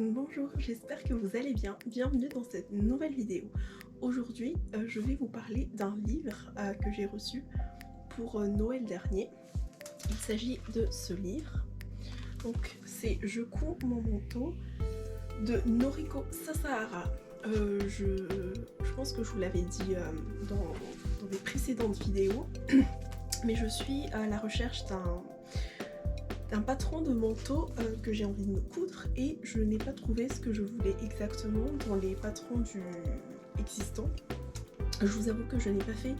Bonjour, j'espère que vous allez bien. Bienvenue dans cette nouvelle vidéo. Aujourd'hui, je vais vous parler d'un livre que j'ai reçu pour Noël dernier. Il s'agit de ce livre. Donc, c'est Je couds mon manteau de Noriko Sasahara. Je pense que je vous l'avais dit dans des précédentes vidéos, mais je suis à la recherche d'un patron de manteau que j'ai envie de me coudre et je n'ai pas trouvé ce que je voulais exactement dans les patrons existants. Je vous avoue que je n'ai pas fait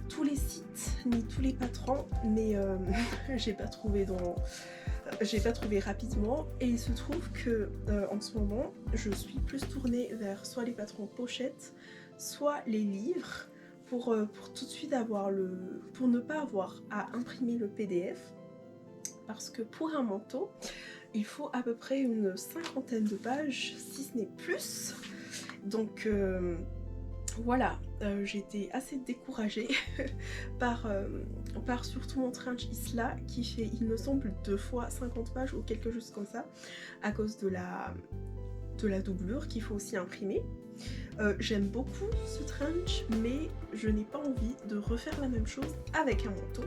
tous les sites ni tous les patrons, mais j'ai pas trouvé rapidement, et il se trouve que en ce moment je suis plus tournée vers soit les patrons pochettes, soit les livres pour tout de suite pour ne pas avoir à imprimer le PDF. Parce que pour un manteau, il faut à peu près une 50aine de pages, si ce n'est plus. Donc voilà, j'étais assez découragée par surtout mon Trench Isla qui fait, il me semble, 2 fois 50 pages ou quelque chose comme ça, à cause de la doublure qu'il faut aussi imprimer. J'aime beaucoup ce trench, mais je n'ai pas envie de refaire la même chose avec un manteau.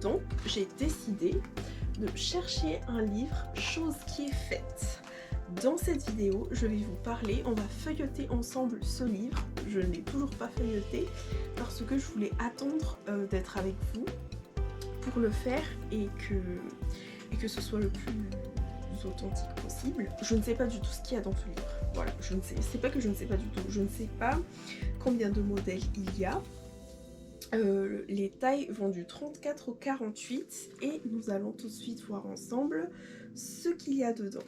Donc j'ai décidé de chercher un livre, chose qui est faite. Dans cette vidéo, je vais vous parler, on va feuilleter ensemble ce livre. Je ne l'ai toujours pas feuilleté parce que je voulais attendre d'être avec vous pour le faire et que ce soit le plus authentique possible. Je ne sais pas du tout ce qu'il y a dans ce livre. Voilà, c'est pas que je ne sais pas du tout, je ne sais pas combien de modèles il y a. Les tailles vont du 34 au 48 et nous allons tout de suite voir ensemble ce qu'il y a dedans.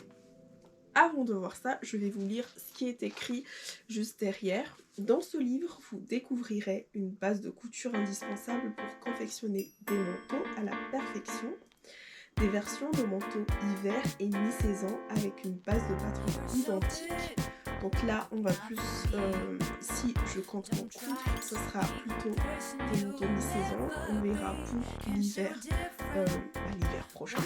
Avant de voir ça, je vais vous lire ce qui est écrit juste derrière. Dans ce livre, vous découvrirez une base de couture indispensable pour confectionner des manteaux à la perfection, des versions de manteaux hiver et mi-saison avec une base de patron identique. Donc là, on va plus, si je compte mon coudre, ce sera plutôt des manteaux mi-saison. On verra pour l'hiver, l'hiver prochain.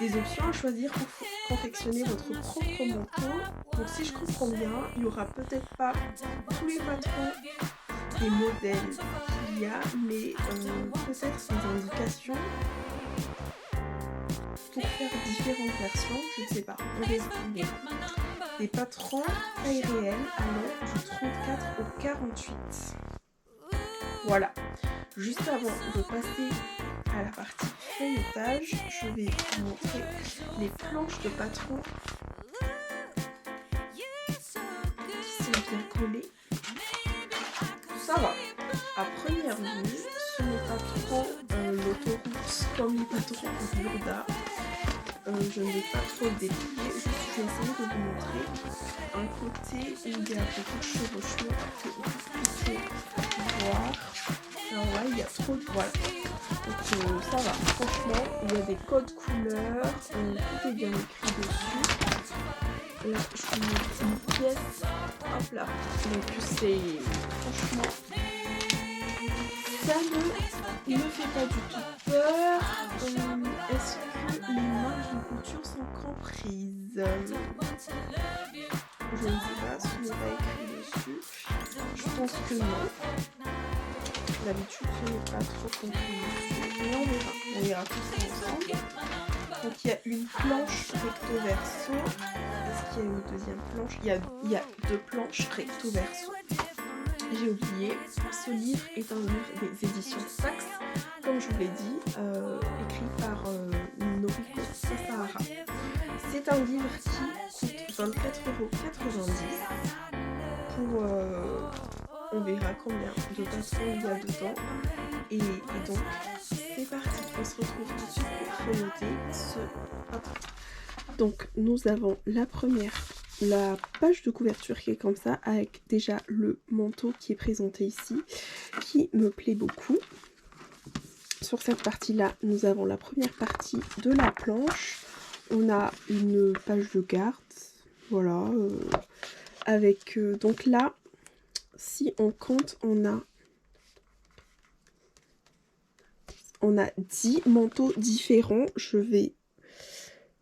Des options à choisir pour confectionner votre propre manteau. Donc si je comprends bien, il n'y aura peut-être pas tous les patrons des modèles qu'il y a, mais peut-être des indications pour faire différentes versions, je ne sais pas. On va trouver des patrons taille réelle allant du 34 au 48. Voilà. Juste avant de passer à la partie feuilletage, je vais vous montrer les planches de patrons qui sont bien collées. Ça va. À première vue, ce n'est pas trop l'autoroute comme les patrons de Burda. Je ne vais pas trop le déplier, je vais essayer de vous montrer un côté où il y a beaucoup de chevauchements que vous puissiez voir. Alors là, il y a trop de... Voilà. Donc ça va, franchement, il y a des codes couleurs, tout est bien écrit dessus. Là, je vous mets une pièce, hop là. Donc c'est... Franchement, ça ne me fait pas du tout peur. Est-ce que les marges de couture sont comprises? Je ne sais pas, ce n'est pas écrit dessus. Je pense que non. D'habitude, ce n'est pas trop compris dessus. Mais on verra. On verra tout ça ensemble. Donc il y a une planche recto verso. Est-ce qu'il y a une deuxième planche? Il y a 2 planches recto verso. J'ai oublié, ce livre est un livre des éditions Saxe, comme je vous l'ai dit, écrit par Noriko Sasahara. C'est un livre qui coûte 24,90 € pour, on verra combien de patrons il y a dedans. Et donc, c'est parti, on se retrouve tout de suite pour feuilleter ce patron. Donc, nous avons la page de couverture qui est comme ça, avec déjà le manteau qui est présenté ici, qui me plaît beaucoup. Sur cette partie-là, nous avons la première partie de la planche. On a une page de garde, voilà, avec, donc là, si on compte, on a 10 manteaux différents. Je vais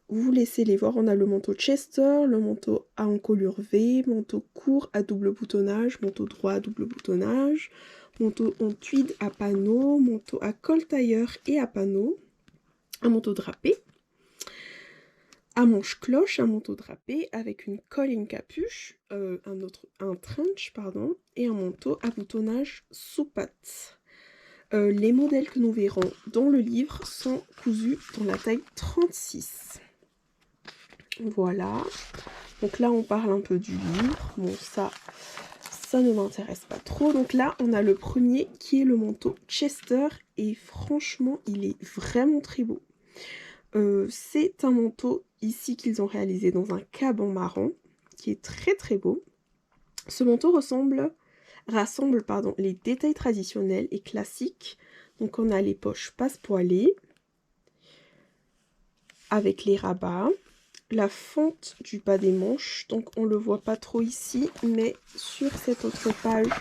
vous laissez les voir. On a le manteau Chester, le manteau à encolure V, manteau court à double boutonnage, manteau droit à double boutonnage, manteau en tweed à panneaux, manteau à col tailleur et à panneaux, un manteau drapé, à manche cloche, un manteau drapé avec une colle et une capuche, un trench, pardon, et un manteau à boutonnage sous patte. Les modèles que nous verrons dans le livre sont cousus dans la taille 36. Voilà. Donc là, on parle un peu du livre. Bon, ça ne m'intéresse pas trop. Donc là, on a le premier qui est le manteau Chester. Et franchement, il est vraiment très beau. C'est un manteau ici qu'ils ont réalisé dans un caban marron, qui est très très beau. Ce manteau rassemble les détails traditionnels et classiques. Donc on a les poches passe-poilées avec les rabats, la fente du bas des manches, donc on le voit pas trop ici, mais sur cette autre page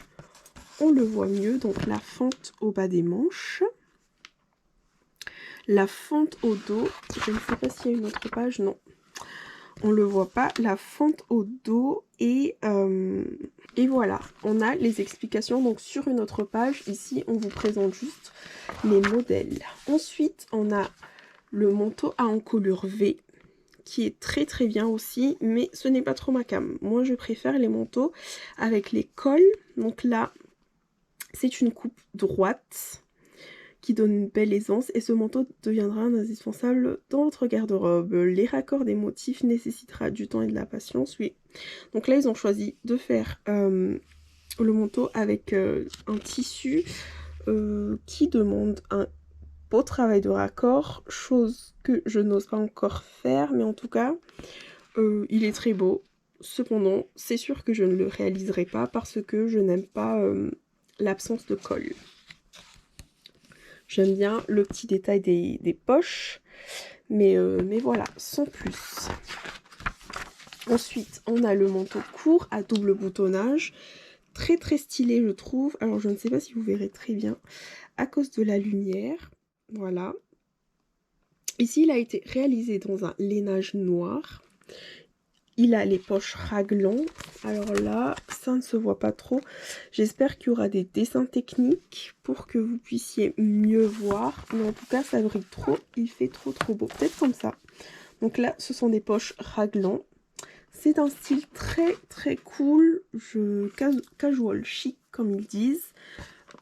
on le voit mieux, donc la fente au bas des manches, la fente au dos, je ne sais pas s'il y a une autre page, non, on le voit pas, la fente au dos et voilà, on a les explications donc sur une autre page. Ici on vous présente juste les modèles. Ensuite on a le manteau à encolure V qui est très très bien aussi, mais ce n'est pas trop ma came. Moi je préfère les manteaux avec les cols. Donc là c'est une coupe droite qui donne une belle aisance et ce manteau deviendra un indispensable dans votre garde-robe. Les raccords des motifs nécessitera du temps et de la patience, oui. Donc là ils ont choisi de faire le manteau avec un tissu qui demande un beau travail de raccord, chose que je n'ose pas encore faire, mais en tout cas il est très beau. Cependant c'est sûr que je ne le réaliserai pas parce que je n'aime pas l'absence de col. J'aime bien le petit détail des poches, mais voilà, sans plus. Ensuite, on a le manteau court à double boutonnage, très très stylé je trouve. Alors je ne sais pas si vous verrez très bien à cause de la lumière. Voilà. Ici, il a été réalisé dans un lainage noir. Il a les poches raglan. Alors là, ça ne se voit pas trop. J'espère qu'il y aura des dessins techniques pour que vous puissiez mieux voir. Mais en tout cas, ça brille trop. Il fait trop trop beau. Peut-être comme ça. Donc là, ce sont des poches raglan. C'est un style très très cool. Casual chic, comme ils disent.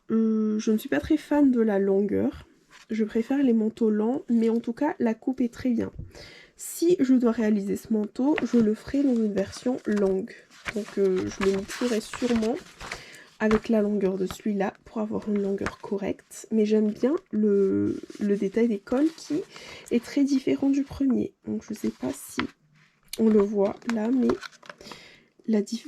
Je ne suis pas très fan de la longueur. Je préfère les manteaux lents. Mais en tout cas, la coupe est très bien. Si je dois réaliser ce manteau, je le ferai dans une version longue. Donc je le mixerai sûrement avec la longueur de celui-là pour avoir une longueur correcte. Mais j'aime bien le détail des cols qui est très différent du premier. Donc je ne sais pas si on le voit là, mais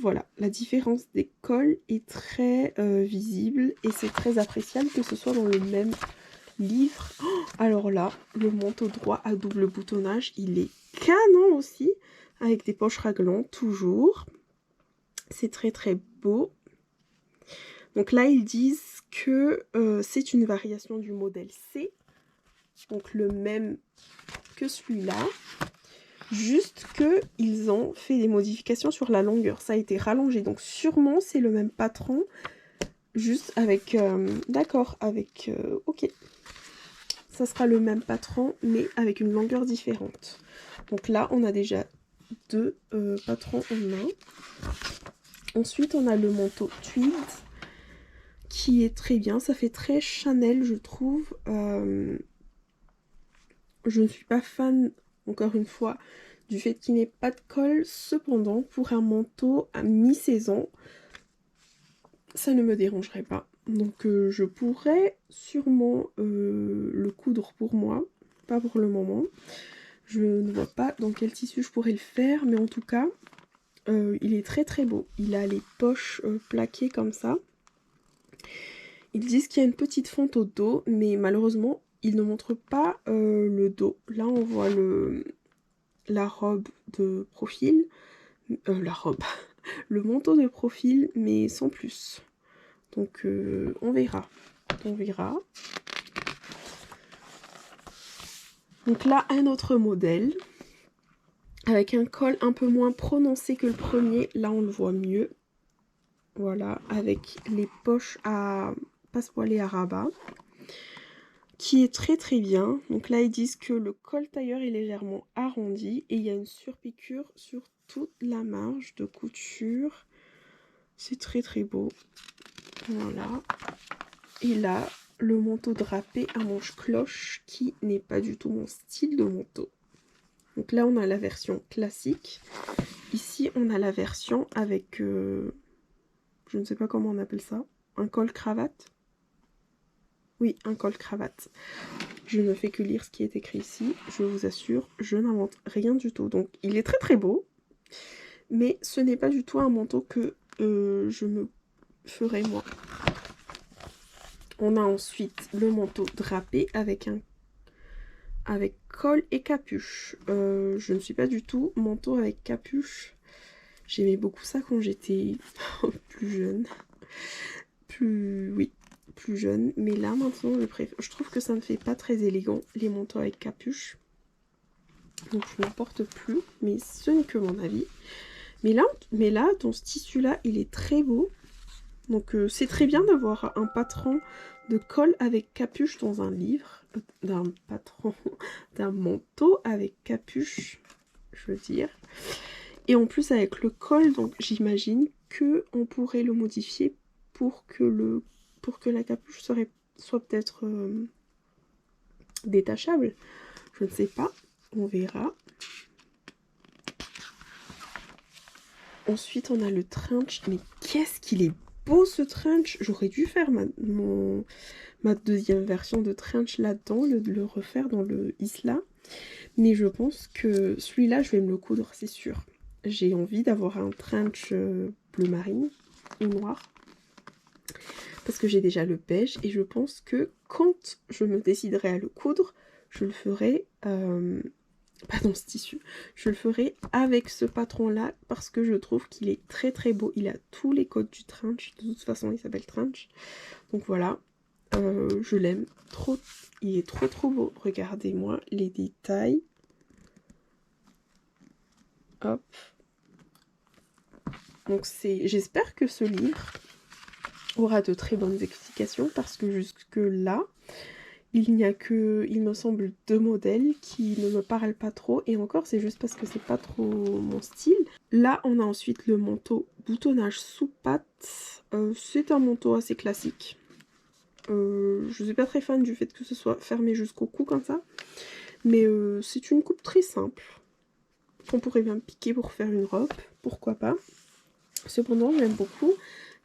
voilà, la différence des cols est très visible et c'est très appréciable que ce soit dans le même livre. Oh, alors là, le manteau droit à double boutonnage, il est canon aussi, avec des poches raglan, toujours. C'est très très beau. Donc là, ils disent que c'est une variation du modèle C, donc le même que celui-là, juste qu'ils ont fait des modifications sur la longueur. Ça a été rallongé, donc sûrement c'est le même patron, juste avec... d'accord, avec... ok. Ça sera le même patron, mais avec une longueur différente. Donc là, on a déjà deux patrons en un. Ensuite, on a le manteau tweed, qui est très bien. Ça fait très Chanel, je trouve. Je ne suis pas fan, encore une fois, du fait qu'il n'ait pas de col. Cependant, pour un manteau à mi-saison, ça ne me dérangerait pas. Donc je pourrais sûrement le coudre pour moi, pas pour le moment. Je ne vois pas dans quel tissu je pourrais le faire, mais en tout cas, il est très très beau. Il a les poches plaquées comme ça. Ils disent qu'il y a une petite fente au dos, mais malheureusement, ils ne montrent pas le dos. Là, on voit la robe de profil. Le manteau de profil, mais sans plus. Donc on verra. On verra. Donc là, un autre modèle. avec un col un peu moins prononcé que le premier. Là, on le voit mieux. Voilà, avec les poches à passepoilés à rabat, qui est très très bien. Donc là, ils disent que le col tailleur est légèrement arrondi et il y a une surpiqûre sur toute la marge de couture. C'est très très beau. Voilà. Et là, le manteau drapé à manches cloche, qui n'est pas du tout mon style de manteau. Donc là, on a la version classique. Ici, on a la version avec... je ne sais pas comment on appelle ça. Un col-cravate. Oui, un col-cravate. Je ne fais que lire ce qui est écrit ici. Je vous assure, je n'invente rien du tout. Donc, il est très très beau. Mais ce n'est pas du tout un manteau que je me ferai moi. On a ensuite le manteau drapé avec col et capuche. Je ne suis pas du tout manteau avec capuche. J'aimais beaucoup ça quand j'étais plus jeune. Plus jeune. Mais là, maintenant, je trouve que ça ne fait pas très élégant, les manteaux avec capuche. Donc, je n'en porte plus. Mais ce n'est que mon avis. Mais là, dans ce tissu-là, il est très beau. Donc, c'est très bien d'avoir un patron de col avec capuche dans un livre. D'un manteau avec capuche, je veux dire. Et en plus, avec le col, donc j'imagine qu'on pourrait le modifier pour que la capuche soit peut-être détachable. Je ne sais pas, on verra. Ensuite, on a le trench. Mais qu'est-ce qu'il est beau ce trench! J'aurais dû faire ma deuxième version de trench là-dedans, le refaire dans le Isla. Mais je pense que celui-là, je vais me le coudre, c'est sûr. J'ai envie d'avoir un trench bleu marine ou noir. Parce que j'ai déjà le beige. Et je pense que quand je me déciderai à le coudre, je le ferai... pas dans ce tissu. Je le ferai avec ce patron-là parce que je trouve qu'il est très très beau. Il a tous les codes du trench. De toute façon, il s'appelle trench. Donc voilà. Je l'aime trop. Il est trop trop beau. Regardez-moi les détails. Hop. Donc j'espère que ce livre aura de très bonnes explications parce que jusque là, il n'y a que, il me semble, 2 modèles qui ne me parlent pas trop. Et encore, c'est juste parce que c'est pas trop mon style. Là, on a ensuite le manteau boutonnage sous patte. C'est un manteau assez classique. Je suis pas très fan du fait que ce soit fermé jusqu'au cou comme ça. Mais c'est une coupe très simple. Qu'on pourrait bien piquer pour faire une robe. Pourquoi pas. Cependant, j'aime beaucoup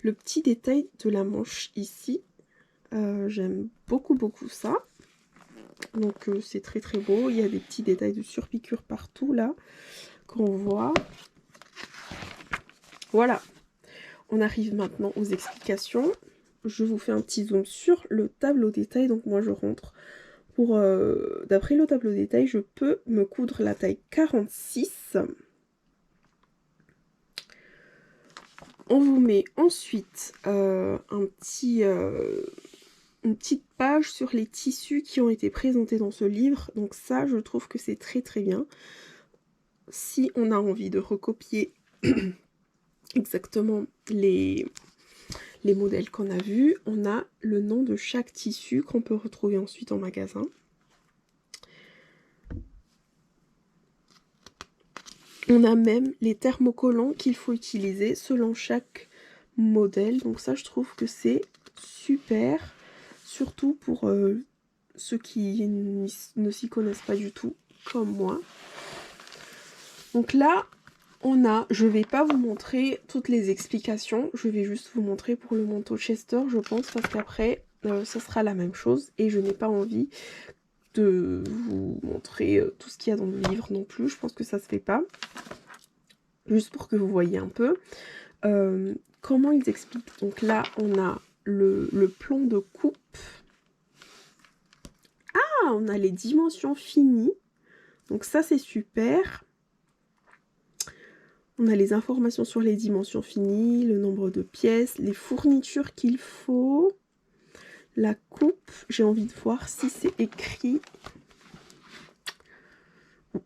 le petit détail de la manche ici. J'aime beaucoup ça. Donc c'est très très beau. Il y a des petits détails de surpiqûre partout là qu'on voit. Voilà. On arrive maintenant aux explications. Je vous fais un petit zoom sur le tableau détail. Donc moi je rentre pour... d'après le tableau détail, je peux me coudre la taille 46. On vous met ensuite une petite page sur les tissus qui ont été présentés dans ce livre. Donc ça, je trouve que c'est très très bien. Si on a envie de recopier exactement les modèles qu'on a vus, on a le nom de chaque tissu qu'on peut retrouver ensuite en magasin. On a même les thermocollants qu'il faut utiliser selon chaque modèle. Donc ça, je trouve que c'est super. Surtout pour ceux qui ne s'y connaissent pas du tout, comme moi. Donc là, je vais pas vous montrer toutes les explications. Je vais juste vous montrer pour le manteau Chester, je pense, parce qu'après, ça sera la même chose. Et je n'ai pas envie de vous montrer tout ce qu'il y a dans le livre non plus. Je pense que ça se fait pas. Juste pour que vous voyez un peu comment ils expliquent. Donc là, on a le plan de coupe. Ah, on a les dimensions finies. Donc ça, c'est super. On a les informations sur les dimensions finies, le nombre de pièces, les fournitures qu'il faut, la coupe. J'ai envie de voir si c'est écrit.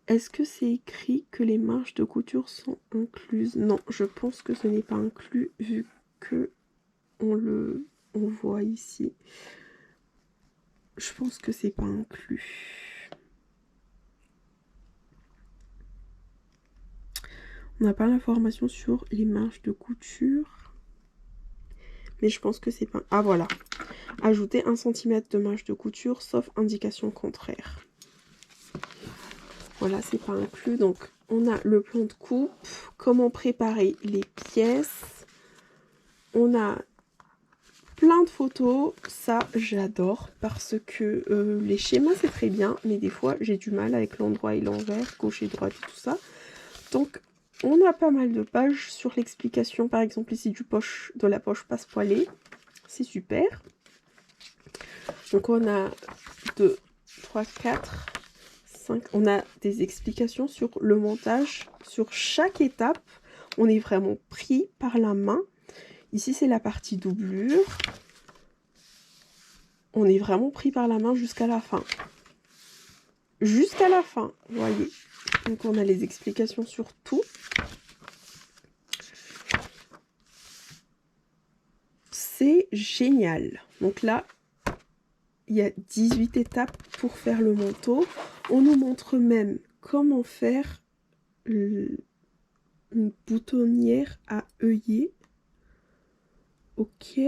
Est-ce que c'est écrit que les marges de couture sont incluses? Non, je pense que ce n'est pas inclus vu que on voit ici. Je pense que c'est pas inclus. On n'a pas l'information sur les marges de couture. Mais je pense que c'est pas... Ah voilà. Ajouter 1 cm de marge de couture sauf indication contraire. Voilà, c'est pas inclus. Donc, on a le plan de coupe, comment préparer les pièces. On a plein de photos. Ça, j'adore parce que les schémas, c'est très bien. Mais des fois, j'ai du mal avec l'endroit et l'envers, gauche et droite et tout ça. Donc, on a pas mal de pages sur l'explication. Par exemple, ici, de la poche passe-poilée. C'est super. Donc, on a 2, 3, 4... on a des explications sur le montage, sur chaque étape. On est vraiment pris par la main. Ici, c'est la partie doublure. On est vraiment pris par la main jusqu'à la fin. Jusqu'à la fin, vous voyez. Donc, on a les explications sur tout. C'est génial. Donc là, il y a 18 étapes pour faire le manteau. On nous montre même comment faire une boutonnière à œillet. Ok.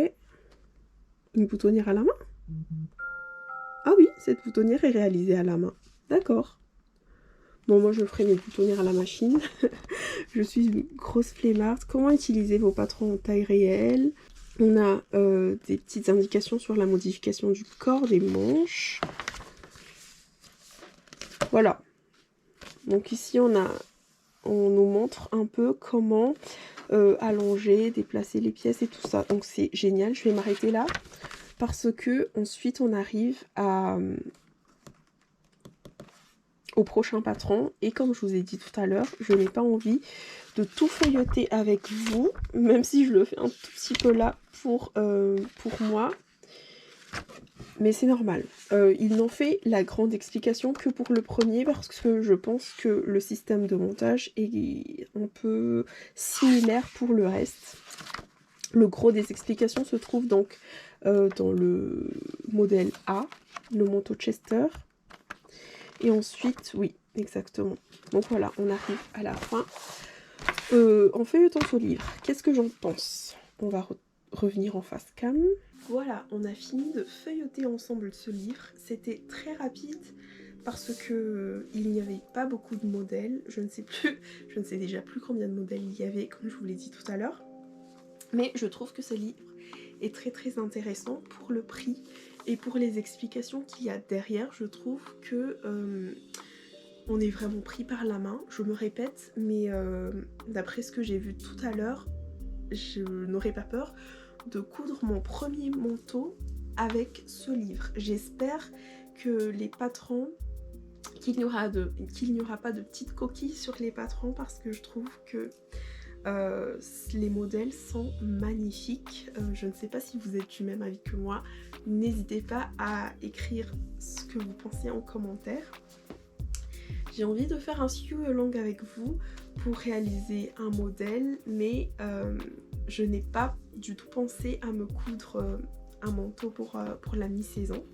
Une boutonnière à la main? Ah oui, cette boutonnière est réalisée à la main. D'accord. Bon, moi je ferai mes boutonnières à la machine. Je suis une grosse flemmarde. Comment utiliser vos patrons en taille réelle? On a des petites indications sur la modification du corps des manches. Voilà. Donc ici on nous montre un peu comment allonger, déplacer les pièces et tout ça. Donc c'est génial. Je vais m'arrêter là parce que ensuite on arrive au prochain patron. Et comme je vous ai dit tout à l'heure, je n'ai pas envie de tout feuilleter avec vous, même si je le fais un tout petit peu là pour moi. Mais c'est normal. Ils n'ont fait la grande explication que pour le premier parce que je pense que le système de montage est un peu similaire pour le reste. Le gros des explications se trouve donc dans le modèle A, le manteau Chester. Et ensuite, oui, exactement. Donc voilà, on arrive à la fin. En feuilletant ce livre, qu'est-ce que j'en pense? On va revenir en face cam. Voilà, on a fini de feuilleter ensemble ce livre. C'était très rapide parce que il n'y avait pas beaucoup de modèles. Je ne sais déjà plus combien de modèles il y avait, comme je vous l'ai dit tout à l'heure. Mais je trouve que ce livre est très très intéressant pour le prix et pour les explications qu'il y a derrière. Je trouve que on est vraiment pris par la main. Je me répète, mais d'après ce que j'ai vu tout à l'heure, je n'aurais pas peur de coudre mon premier manteau avec ce livre. J'espère que les patrons, qu'il n'y aura pas de petites coquilles sur les patrons parce que je trouve que les modèles sont magnifiques. Je ne sais pas si vous êtes du même avis que moi. N'hésitez pas à écrire ce que vous pensez en commentaire. J'ai envie de faire un sew along avec vous pour réaliser un modèle, mais je n'ai pas du tout pensé à me coudre un manteau pour la mi-saison.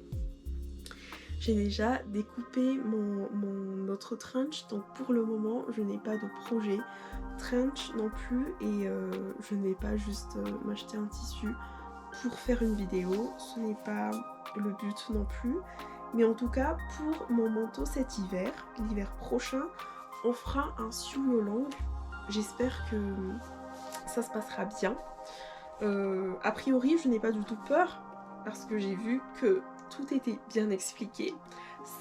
J'ai déjà découpé mon autre trench, donc pour le moment je n'ai pas de projet trench non plus et je ne vais pas juste m'acheter un tissu pour faire une vidéo, ce n'est pas le but non plus. Mais en tout cas, pour mon manteau cet hiver, l'hiver prochain, on fera un sew along. J'espère que ça se passera bien. A priori, je n'ai pas du tout peur parce que j'ai vu que tout était bien expliqué.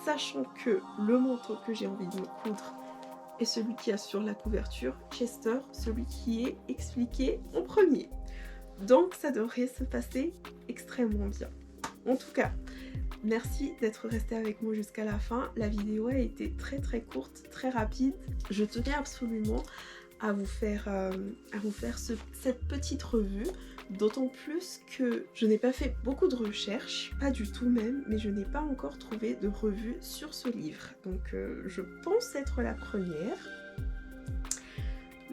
Sachant que le manteau que j'ai envie de me coudre est celui qui a sur la couverture Chester, celui qui est expliqué en premier. Donc ça devrait se passer extrêmement bien. En tout cas, merci d'être resté avec moi jusqu'à la fin. La vidéo a été très très courte, très rapide. Je tenais absolument à vous faire cette petite revue. D'autant plus que je n'ai pas fait beaucoup de recherches, pas du tout même, mais je n'ai pas encore trouvé de revue sur ce livre. Donc je pense être la première.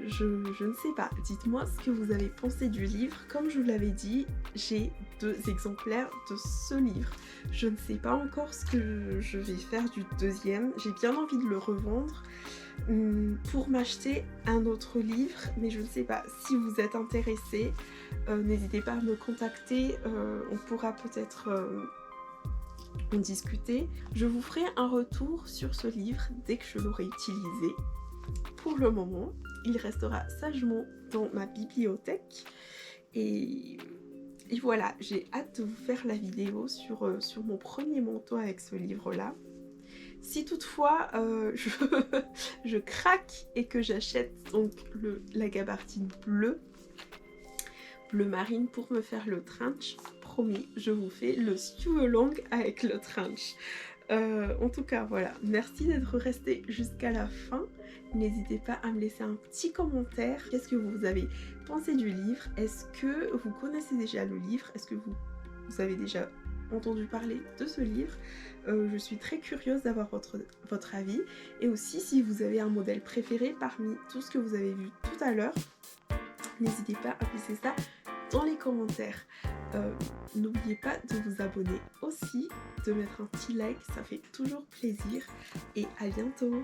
Je ne sais pas, dites-moi ce que vous avez pensé du livre. Comme je vous l'avais dit, j'ai 2 exemplaires de ce livre. Je ne sais pas encore ce que je vais faire du deuxième. J'ai bien envie de le revendre pour m'acheter un autre livre, mais je ne sais pas. Si vous êtes intéressé, n'hésitez pas à me contacter. On pourra peut-être en discuter. Je vous ferai un retour sur ce livre dès que je l'aurai utilisé. Pour le moment, il restera sagement dans ma bibliothèque. Et voilà, j'ai hâte de vous faire la vidéo sur mon premier manteau avec ce livre-là. Si toutefois je craque et que j'achète donc la gabardine bleu marine pour me faire le trench, promis, je vous fais le sew along avec le trench. En tout cas, voilà, merci d'être resté jusqu'à la fin. N'hésitez pas à me laisser un petit commentaire. Qu'est-ce que vous avez pensé du livre? Est-ce que vous connaissez déjà le livre? Est-ce que vous avez déjà entendu parler de ce livre? Je suis très curieuse d'avoir votre avis. Et aussi, si vous avez un modèle préféré parmi tout ce que vous avez vu tout à l'heure, n'hésitez pas à laisser ça dans les commentaires. N'oubliez pas de vous abonner aussi, de mettre un petit like, ça fait toujours plaisir. Et à bientôt!